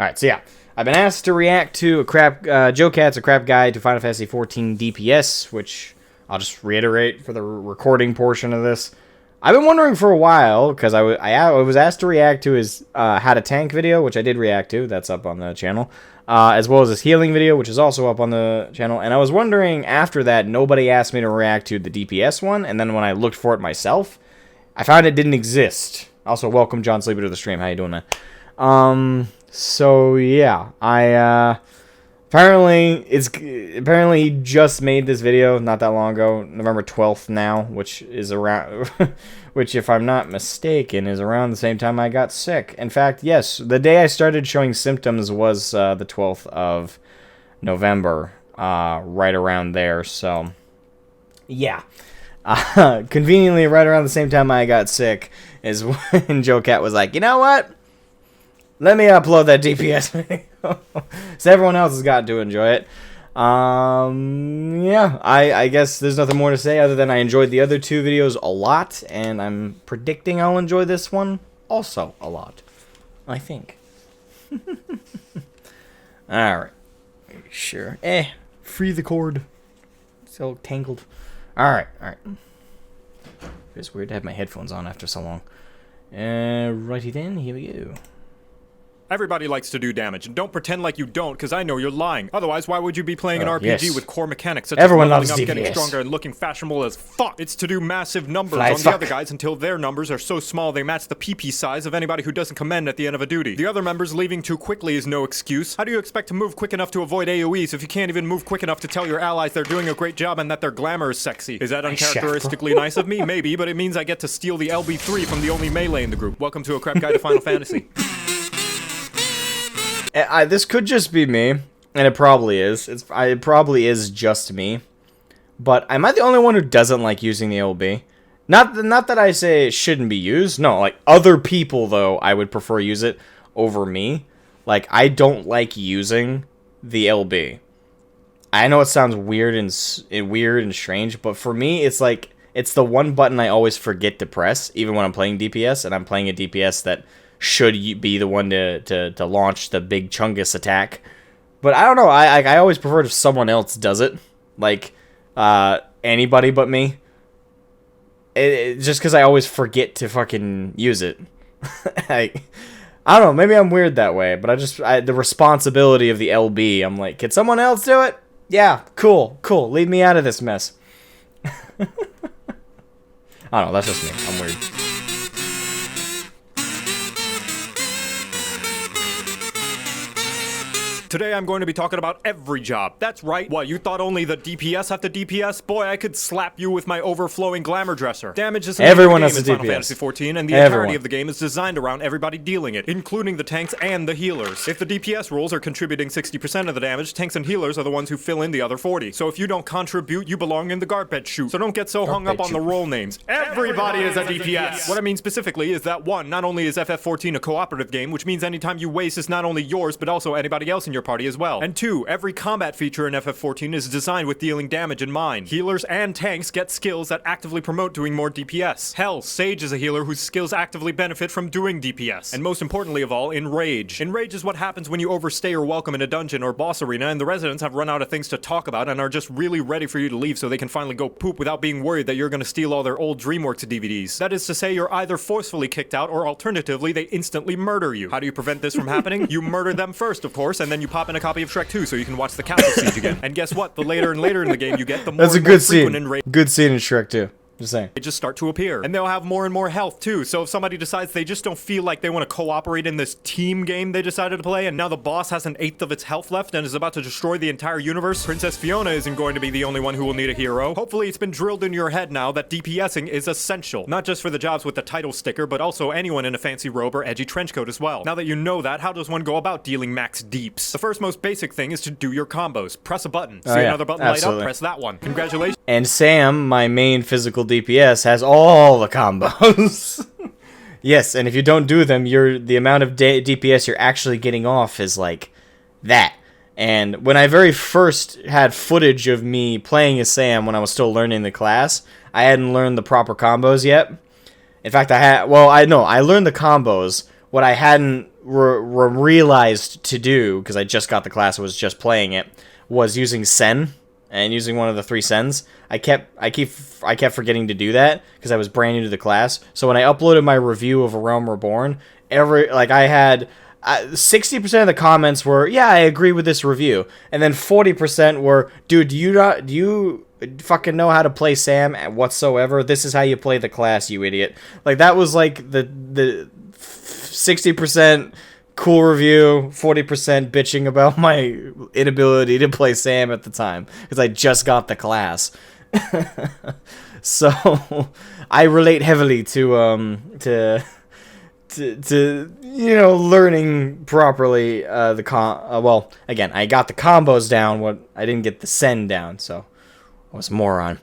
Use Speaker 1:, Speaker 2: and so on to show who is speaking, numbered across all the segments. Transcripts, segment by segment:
Speaker 1: Alright, so yeah. I've been asked to react to a Joe Cat's a crap guide to Final Fantasy XIV DPS, which I'll just reiterate for the recording portion of this. I've been wondering for a while, because I was asked to react to his How to Tank video, which I did react to. That's up on the channel. As well as his healing video, which is also up on the channel. And I was wondering, after that, nobody asked me to react to the DPS one. And then when I looked for it myself, I found it didn't exist. Also, welcome John Sleeper to the stream. How you doing, man? So yeah, apparently he just made this video not that long ago, November 12th now, which is around, which if I'm not mistaken is around the same time I got sick. In fact, yes, the day I started showing symptoms was the 12th of November, right around there. So yeah, conveniently right around the same time I got sick is when Joe Cat was like, you know what? Let me upload that DPS video. So everyone else has got to enjoy it. Yeah, I guess there's nothing more to say other than I enjoyed the other two videos a lot, and I'm predicting I'll enjoy this one also a lot. I think. Alright. Sure. Free the cord. It's all tangled. Alright. It's weird to have my headphones on after so long. Righty then, here we go.
Speaker 2: Everybody likes to do damage, and don't pretend like you don't, because I know you're lying. Otherwise, why would you be playing an RPG with core mechanics such
Speaker 1: Everyone
Speaker 2: as leveling
Speaker 1: loves
Speaker 2: up,
Speaker 1: DPS.
Speaker 2: getting stronger, and looking fashionable as fuck? It's to do massive numbers
Speaker 1: Fly
Speaker 2: on
Speaker 1: as
Speaker 2: the
Speaker 1: fuck.
Speaker 2: other guys until their numbers are so small they match the PP size of anybody who doesn't commend at the end of a duty. The other members leaving too quickly is no excuse. How do you expect to move quick enough to avoid AoEs if you can't even move quick enough to tell your allies they're doing a great job and that their glamour is sexy? Is that uncharacteristically nice of me? Maybe, but it means I get to steal the LB3 from the only melee in the group. Welcome to a crap guide to Final Fantasy.
Speaker 1: This could just be me, and it probably is. It probably is just me. But am I the only one who doesn't like using the LB? Not that I say it shouldn't be used. No, like other people though, I would prefer use it over me. Like I don't like using the LB. I know it sounds weird and strange, but for me, it's like it's the one button I always forget to press, even when I'm playing DPS, and I'm playing a DPS that should be the one to launch the big Chungus attack. But I don't know, I always prefer if someone else does it. Like, anybody but me. Just because I always forget to fucking use it. I don't know, maybe I'm weird that way, but the responsibility of the LB, I'm like, can someone else do it? Yeah, cool, leave me out of this mess. I don't know, that's just me, I'm weird.
Speaker 2: Today I'm going to be talking about every job. That's right. What, you thought only the DPS have to DPS? Boy, I could slap you with my overflowing glamour dresser. Damage is
Speaker 1: everyone
Speaker 2: has
Speaker 1: has
Speaker 2: in
Speaker 1: a
Speaker 2: Final
Speaker 1: DPS.
Speaker 2: Fantasy XIV, and the entirety of the game is designed around everybody dealing it, including the tanks and the healers. If the DPS roles are contributing 60% of the damage, tanks and healers are the ones who fill in the other 40. So if you don't contribute, you belong in the garbage chute. So don't get so hung up on the role names. Everybody is a DPS. What I mean specifically is that 1, not only is FF14 a cooperative game, which means any time you waste is not only yours, but also anybody else in your party as well. And 2, every combat feature in FF14 is designed with dealing damage in mind. Healers and tanks get skills that actively promote doing more DPS. Hell, Sage is a healer whose skills actively benefit from doing DPS. And most importantly of all, Enrage. Enrage is what happens when you overstay your welcome in a dungeon or boss arena and the residents have run out of things to talk about and are just really ready for you to leave so they can finally go poop without being worried that you're gonna steal all their old DreamWorks DVDs. That is to say, you're either forcefully kicked out or alternatively, they instantly murder you. How do you prevent this from happening? You murder them first, of course, and then you pop in a copy of Shrek 2 so you can watch the castle siege again. And guess what? The later and later in the game you get, the more
Speaker 1: That's a
Speaker 2: and more
Speaker 1: good
Speaker 2: frequent
Speaker 1: scene.
Speaker 2: Enrage.
Speaker 1: Good scene in Shrek 2. Just saying.
Speaker 2: They just start to appear. And they'll have more and more health too. So if somebody decides they just don't feel like they want to cooperate in this team game they decided to play, and now the boss has 1/8 of its health left and is about to destroy the entire universe, Princess Fiona isn't going to be the only one who will need a hero. Hopefully it's been drilled into your head now that DPSing is essential. Not just for the jobs with the title sticker, but also anyone in a fancy robe or edgy trench coat as well. Now that you know that, how does one go about dealing max deeps? The first most basic thing is to do your combos. Press a button. See another button light up? Press that one. Congratulations.
Speaker 1: And Sam, my main physical DPS, has all the combos. Yes, and if you don't do them, the amount of DPS you're actually getting off is like that. And when I very first had footage of me playing as Sam when I was still learning the class, I hadn't learned the proper combos yet. In fact, I learned the combos. What I hadn't realized to do, because I just got the class, was just playing it, was using Sen and using one of the 3 Sens. I kept forgetting to do that because I was brand new to the class. So when I uploaded my review of A Realm Reborn, I had 60% of the comments were, yeah, I agree with this review, and then 40% were, dude, do you fucking know how to play Sam whatsoever? This is how you play the class, you idiot. Like, that was like the 60% cool review, 40% bitching about my inability to play Sam at the time because I just got the class. So I relate heavily to learning properly well, again, I got the combos down, I didn't get the send down, so I was a moron.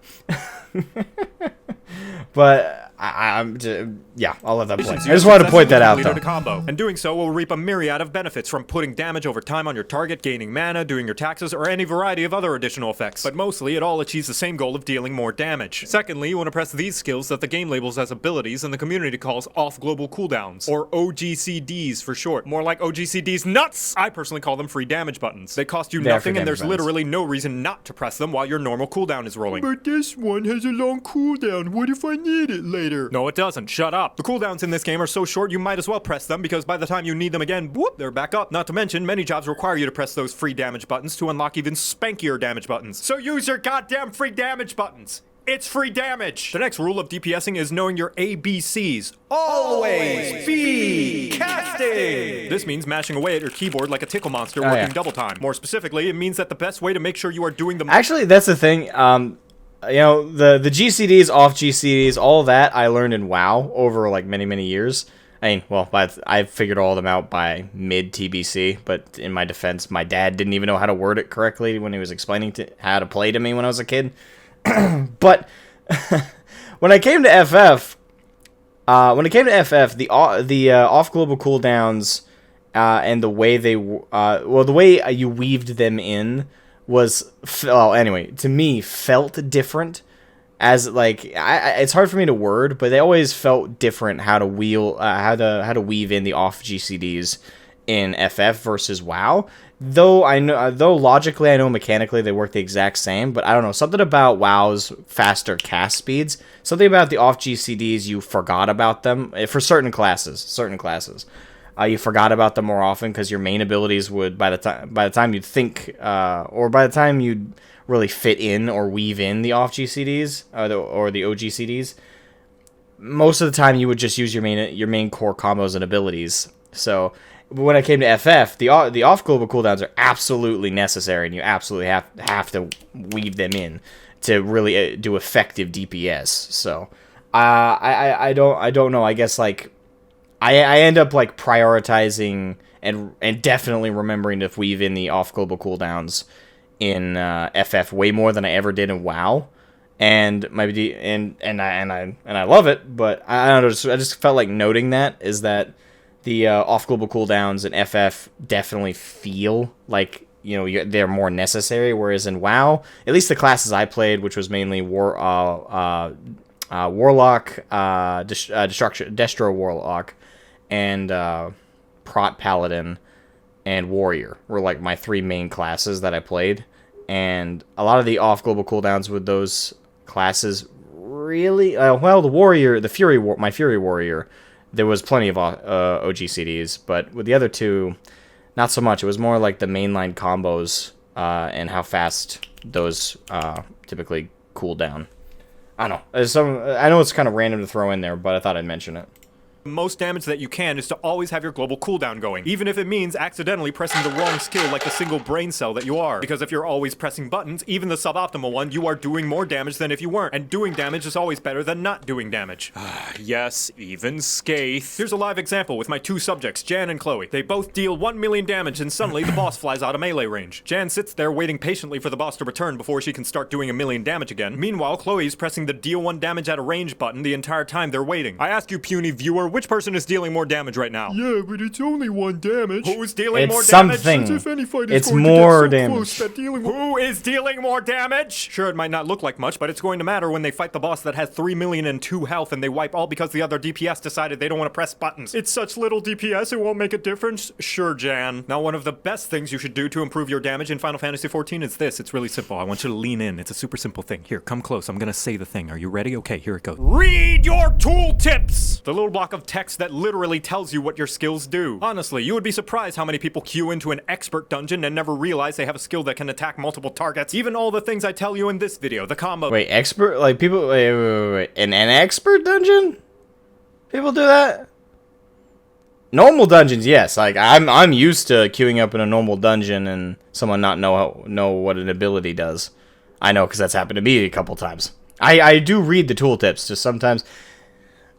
Speaker 1: But I'll let that play. I just wanted to point that out, though.
Speaker 2: Combo. And doing so will reap a myriad of benefits, from putting damage over time on your target, gaining mana, doing your taxes, or any variety of other additional effects. But mostly, it all achieves the same goal of dealing more damage. Secondly, you want to press these skills that the game labels as abilities and the community calls off-global cooldowns, or OGCDs for short. More like OGCDs nuts! I personally call them free damage buttons. They cost you nothing, and there's literally no reason not to press them while your normal cooldown is rolling. But this one has a long cooldown. What if I need it later? No, it doesn't. Shut up. The cooldowns in this game are so short you might as well press them, because by the time you need them again, whoop, they're back up. Not to mention, many jobs require you to press those free damage buttons to unlock even spankier damage buttons. So use your goddamn free damage buttons. It's free damage! The next rule of DPSing is knowing your ABCs. Always be casting! This means mashing away at your keyboard like a tickle monster working double time. More specifically, it means that the best way to make sure you are doing the...
Speaker 1: Actually, that's the thing. The GCDs, off GCDs, all that I learned in WoW over like many years. I mean, well, I figured all of them out by mid TBC, but in my defense, my dad didn't even know how to word it correctly when he was explaining how to play to me when I was a kid. But when I came to FF, the off global cooldowns and the way the way you weaved them in was, to me, felt different. As like, it's hard for me to word, but they always felt different how to weave in the off GCDs in FF versus WoW. Though logically I know mechanically they work the exact same, but I don't know, something about WoW's faster cast speeds, something about the off GCDs, you forgot about them for certain classes. You forgot about them more often because your main abilities would, by the time you'd think, or by the time you'd really fit in or weave in the off GCDs or the OGCDs, most of the time you would just use your main core combos and abilities. So when I came to FF, the off global cooldowns are absolutely necessary, and you absolutely have to weave them in to really do effective DPS. So I don't know. I guess like I end up like prioritizing and definitely remembering to weave in the off global cooldowns in FF way more than I ever did in WoW, and I love it, but I don't know. I just felt like noting that is that the off global cooldowns in FF definitely feel like they're more necessary, whereas in WoW, at least the classes I played, which was mainly Warlock, Destro Warlock, and Prot Paladin and Warrior were like my 3 main classes that I played. And a lot of the off global cooldowns with those classes really, the Warrior, my Fury Warrior, there was plenty of OGCDs, but with the other 2, not so much. It was more like the mainline combos and how fast those typically cool down. I don't know. I know it's kind of random to throw in there, but I thought I'd mention it.
Speaker 2: Most damage that you can is to always have your global cooldown going, even if it means accidentally pressing the wrong skill like the single brain cell that you are. Because if you're always pressing buttons, even the suboptimal one, you are doing more damage than if you weren't. And doing damage is always better than not doing damage. Yes, even Skaith. Here's a live example with my 2 subjects, Jan and Chloe. They both deal 1 million damage, and suddenly the boss flies out of melee range. Jan sits there waiting patiently for the boss to return before she can start doing 1 million damage again. Meanwhile, Chloe's pressing the deal 1 damage at a range button the entire time they're waiting. I ask you, puny viewer, which person is dealing more damage right now?
Speaker 3: Yeah, but it's only 1 damage.
Speaker 2: Who's dealing more
Speaker 1: It's
Speaker 2: damage?
Speaker 1: something.
Speaker 3: As if any fight is
Speaker 1: It's
Speaker 3: going
Speaker 1: more
Speaker 3: to get so
Speaker 1: damage.
Speaker 3: close that dealing with...
Speaker 2: Who is dealing more damage? Sure, it might not look like much, but it's going to matter when they fight the boss that has 3,000,002 health and they wipe all because the other DPS decided they don't want to press buttons. It's such little DPS, it won't make a difference? Sure, Jan. Now, one of the best things you should do to improve your damage in Final Fantasy XIV is this. It's really simple. I want you to lean in. It's a super simple thing. Here, come close. I'm gonna say the thing. Are you ready? Okay, here it goes. Read your tooltips! The little block of text that literally tells you what your skills do. Honestly, you would be surprised how many people queue into an expert dungeon and never realize they have a skill that can attack multiple targets. Even all the things I tell you in this video, the combo.
Speaker 1: Wait, expert? Like, people... Wait. In an expert dungeon? People do that? Normal dungeons, yes. Like, I'm used to queuing up in a normal dungeon and someone not know what an ability does. I know, because that's happened to me a couple times. I do read the tooltips, just sometimes...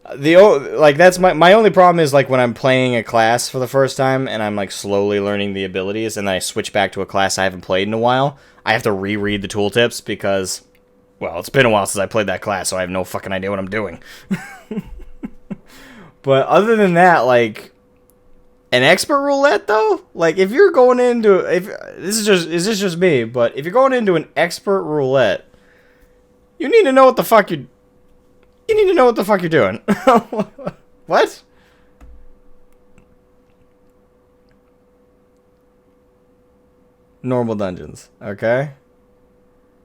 Speaker 1: that's my only problem is, like, when I'm playing a class for the first time and I'm, like, slowly learning the abilities and then I switch back to a class I haven't played in a while, I have to reread the tooltips because, well, it's been a while since I played that class, so I have no fucking idea what I'm doing. But other than that, like, an expert roulette, though? Like, if you're going into... Is this just me? But if you're going into an expert roulette, you need to know what the fuck you're... You need to know what the fuck you're doing. What? Normal dungeons, okay?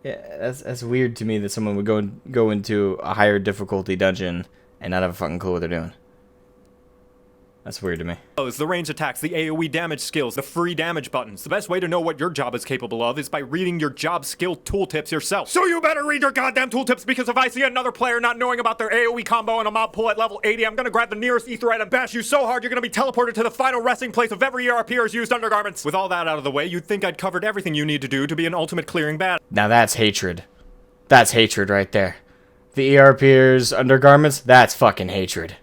Speaker 1: Yeah, that's weird to me that someone would go into a higher difficulty dungeon and not have a fucking clue what they're doing. That's weird to me.
Speaker 2: The range attacks, the AoE damage skills, the free damage buttons. The best way to know what your job is capable of is by reading your job skill tooltips yourself. So you better read your goddamn tooltips, because if I see another player not knowing about their AoE combo and a mob pull at level 80, I'm gonna grab the nearest aetheryte and bash you so hard you're gonna be teleported to the final resting place of every ERPer's used undergarments. With all that out of the way, you'd think I'd covered everything you need to do to be an ultimate clearing bad.
Speaker 1: Now that's hatred. That's hatred right there. The ERPers, undergarments, that's fucking hatred.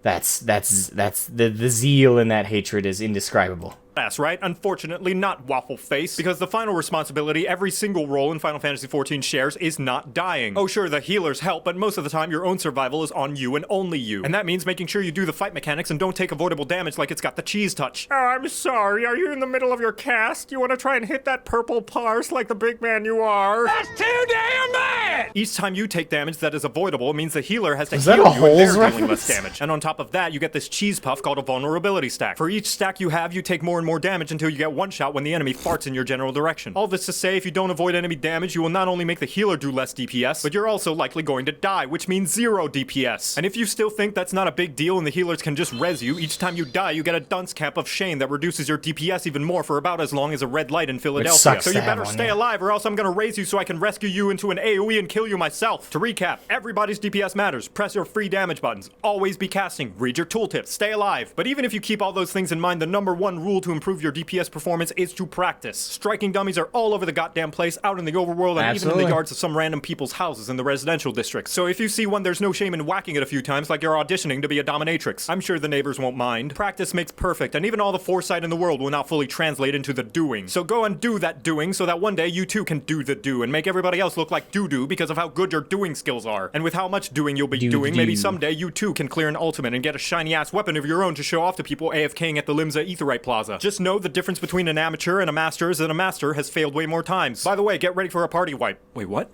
Speaker 1: That's the zeal in that hatred is indescribable.
Speaker 2: That's right. Unfortunately, not Waffle Face, because the final responsibility every single role in Final Fantasy XIV shares is not dying. Oh sure, the healers help, but most of the time your own survival is on you and only you. And that means making sure you do the fight mechanics and don't take avoidable damage like it's got the cheese touch. Oh, I'm sorry, are you in the middle of your cast? You want to try and hit that purple parse like the big man you are? That's too damn bad! Each time you take damage that is avoidable, it means the healer has to
Speaker 1: Is that
Speaker 2: heal
Speaker 1: a
Speaker 2: you and they're
Speaker 1: Holes
Speaker 2: dealing
Speaker 1: reference?
Speaker 2: less damage. And on top of that, you get this cheese puff called a vulnerability stack. For each stack you have, you take more and more damage until you get one shot when the enemy farts in your general direction. All this to say, if you don't avoid enemy damage, you will not only make the healer do less DPS, but you're also likely going to die, which means 0 DPS. And if you still think that's not a big deal and the healers can just res you, each time you die you get a dunce cap of shame that reduces your DPS even more for about as long as a red light in Philadelphia.
Speaker 1: sucks
Speaker 2: So
Speaker 1: to
Speaker 2: you
Speaker 1: have
Speaker 2: better
Speaker 1: one,
Speaker 2: stay
Speaker 1: yeah.
Speaker 2: alive or else I'm gonna raise you so I can rescue you into an AoE and kill you myself. To recap, everybody's DPS matters. Press your free damage buttons. Always be casting. Read your tooltips. Stay alive. But even if you keep all those things in mind, the #1 rule to improve your DPS performance is to practice. Striking dummies are all over the goddamn place, out in the overworld, and even in
Speaker 1: Absolutely.
Speaker 2: the yards of some random people's houses in the residential districts. So if you see one, there's no shame in whacking it a few times like you're auditioning to be a dominatrix. I'm sure the neighbors won't mind. Practice makes perfect, and even all the foresight in the world will not fully translate into the doing. So go and do that doing so that one day you too can do the do and make everybody else look like doo-doo because of how good your doing skills are. And with how much doing you'll be doing, maybe someday you too can clear an ultimate and get a shiny-ass weapon of your own to show off to people AFKing at the Limsa Aetheryte Plaza. Just know the difference between an amateur and a master is that a master has failed way more times. By the way, get ready for a party wipe. Wait, what?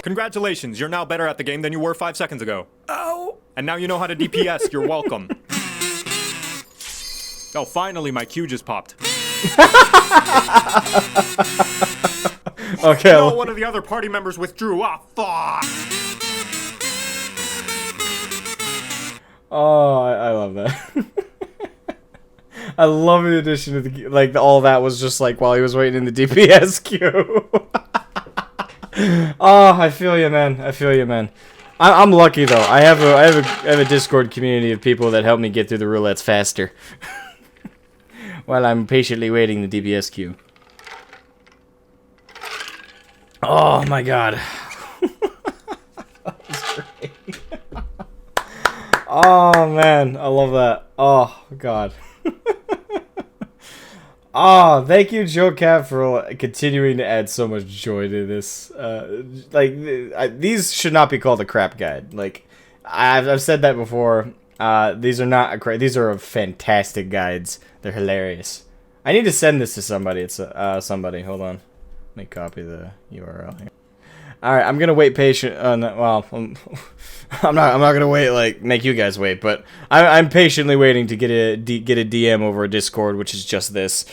Speaker 2: Congratulations, you're now better at the game than you were 5 seconds ago. Oh! And now you know how to DPS, you're welcome. Oh, finally, my Q just popped.
Speaker 1: Okay.
Speaker 2: No, one of the other party members withdrew. Ah, fuck!
Speaker 1: Oh, I love that. I love the addition of the like all that was just like while he was waiting in the DPS queue. Oh, I feel you, man. I feel you, man. I'm lucky though. I have a Discord community of people that help me get through the roulettes faster. While I'm patiently waiting the DPS queue. Oh my god. That was great. Oh man, I love that. Oh god. Oh, thank you, Joe Cat, for continuing to add so much joy to this. These should not be called a crap guide. Like, I've said that before. These are not these are fantastic guides. They're hilarious. I need to send this to somebody. It's somebody. Hold on. Let me copy the URL here. All right, I'm gonna wait patient. Well, I'm not gonna wait like make you guys wait, but I'm patiently waiting to get a DM over a Discord, which is just this.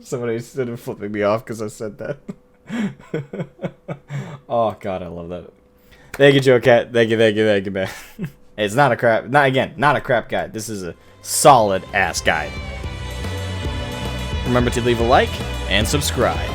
Speaker 1: Somebody's sort of flipping me off because I said that. Oh God, I love that. Thank you, Joe Cat. Thank you, man. It's not a crap. Not a crap guide. This is a solid ass guide. Remember to leave a like and subscribe.